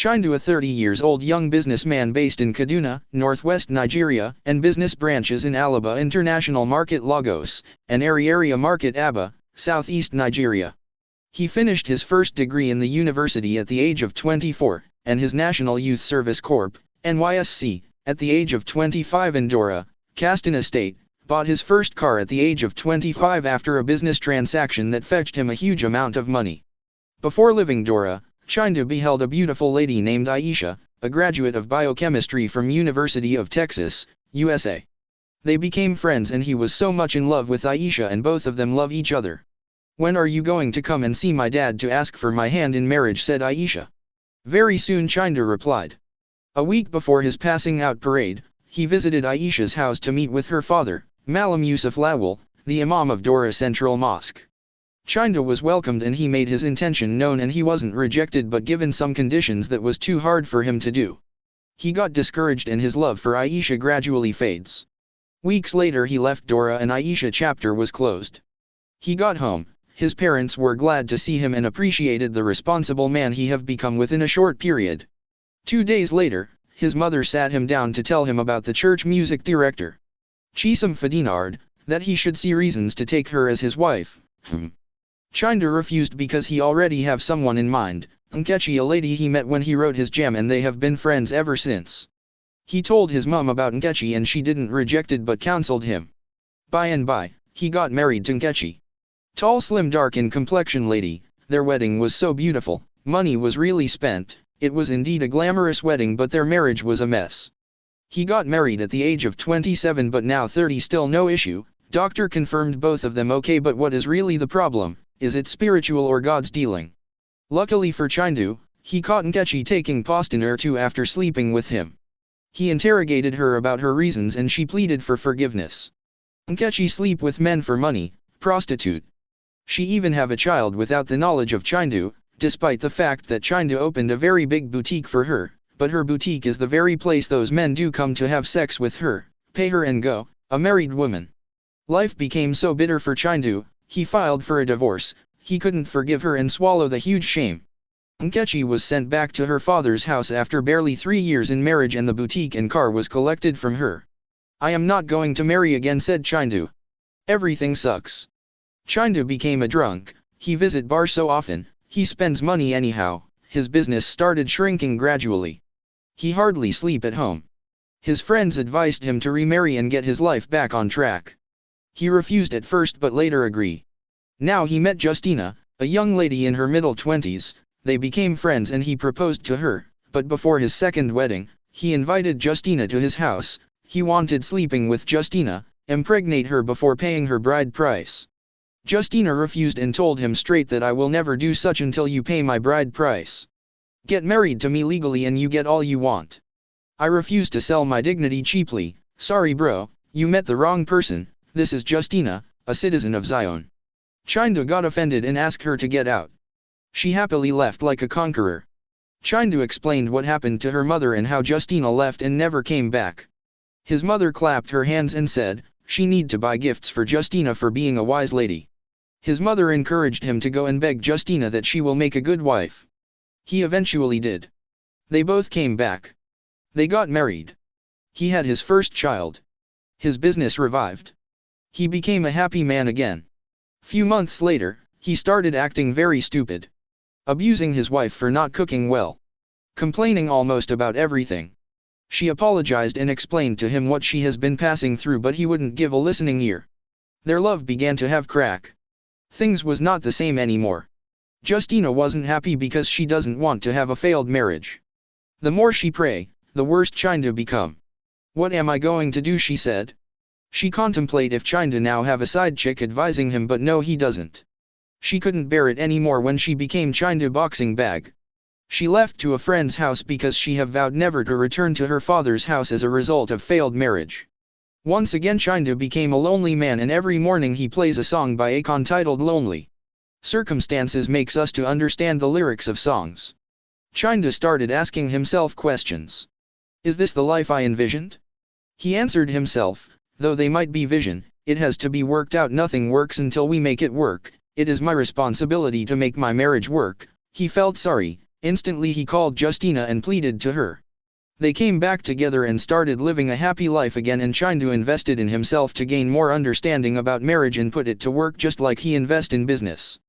Chinedu, a 30-years-old young businessman based in Kaduna, northwest Nigeria, and business branches in Alaba International Market Lagos, and Area Market Aba, southeast Nigeria. He finished his first degree in the university at the age of 24, and his National Youth Service Corp, NYSC, at the age of 25 in Dora, Katsina State, bought his first car at the age of 25 after a business transaction that fetched him a huge amount of money. Before leaving Dora, Chinedu beheld a beautiful lady named Aisha, a graduate of biochemistry from University of Texas, USA. They became friends and he was so much in love with Aisha and both of them love each other. "When are you going to come and see my dad to ask for my hand in marriage?" said Aisha. "Very soon," Chinedu replied. A week before his passing out parade, he visited Aisha's house to meet with her father, Malam Yusuf Lawal, the Imam of Dora Central Mosque. Chinedu was welcomed and he made his intention known, and he wasn't rejected but given some conditions that was too hard for him to do. He got discouraged and his love for Aisha gradually fades. Weeks later he left Dora and Aisha chapter was closed. He got home, his parents were glad to see him and appreciated the responsible man he have become within a short period. 2 days later, his mother sat him down to tell him about the church music director, Chisam Fadinard, that he should see reasons to take her as his wife. Chinedu refused because he already have someone in mind, Nkechi, a lady he met when he wrote his gem, and they have been friends ever since. He told his mum about Nkechi and she didn't reject it but counseled him. By and by, he got married to Nkechi. Tall, slim, dark in complexion lady, their wedding was so beautiful, money was really spent, it was indeed a glamorous wedding, but their marriage was a mess. He got married at the age of 27 but now 30, still no issue, doctor confirmed both of them okay, but what is really the problem? Is it spiritual or God's dealing? Luckily for Chinedu, he caught Nkechi taking Postin or two after sleeping with him. He interrogated her about her reasons and she pleaded for forgiveness. Nkechi sleep with men for money, prostitute. She even have a child without the knowledge of Chinedu, despite the fact that Chinedu opened a very big boutique for her, but her boutique is the very place those men do come to have sex with her, pay her and go, a married woman. Life became so bitter for Chinedu, he filed for a divorce. He couldn't forgive her and swallow the huge shame. Nkechi was sent back to her father's house after barely 3 years in marriage and the boutique and car was collected from her. "I am not going to marry again," said Chinedu. "Everything sucks." Chinedu became a drunk, he visit bar so often, he spends money anyhow, his business started shrinking gradually. He hardly sleep at home. His friends advised him to remarry and get his life back on track. He refused at first but later agreed. Now he met Justina, a young lady in her middle 20s, they became friends and he proposed to her, but before his second wedding, he invited Justina to his house. He wanted sleeping with Justina, impregnate her before paying her bride price. Justina refused and told him straight that "I will never do such until you pay my bride price. Get married to me legally and you get all you want. I refuse to sell my dignity cheaply. Sorry bro, you met the wrong person. This is Justina, a citizen of Zion." Chinedu got offended and asked her to get out. She happily left like a conqueror. Chinedu explained what happened to her mother and how Justina left and never came back. His mother clapped her hands and said, she need to buy gifts for Justina for being a wise lady. His mother encouraged him to go and beg Justina that she will make a good wife. He eventually did. They both came back. They got married. He had his first child. His business revived. He became a happy man again. Few months later, he started acting very stupid. Abusing his wife for not cooking well. Complaining almost about everything. She apologized and explained to him what she has been passing through, but he wouldn't give a listening ear. Their love began to have crack. Things was not the same anymore. Justina wasn't happy because she doesn't want to have a failed marriage. The more she pray, the worse Chinedu become. "What am I going to do?" she said. She contemplate if Chinedu now have a side chick advising him, but no, he doesn't. She couldn't bear it anymore when she became Chinedu boxing bag. She left to a friend's house because she have vowed never to return to her father's house as a result of failed marriage. Once again Chinedu became a lonely man and every morning he plays a song by Akon titled Lonely. Circumstances makes us to understand the lyrics of songs. Chinedu started asking himself questions. Is this the life I envisioned? He answered himself, though they might be vision, it has to be worked out. Nothing works until we make it work. It is my responsibility to make my marriage work. He felt sorry, Instantly he called Justina and pleaded to her. They came back together and started living a happy life again, and Chinedu invested in himself to gain more understanding about marriage and put it to work just like he invest in business.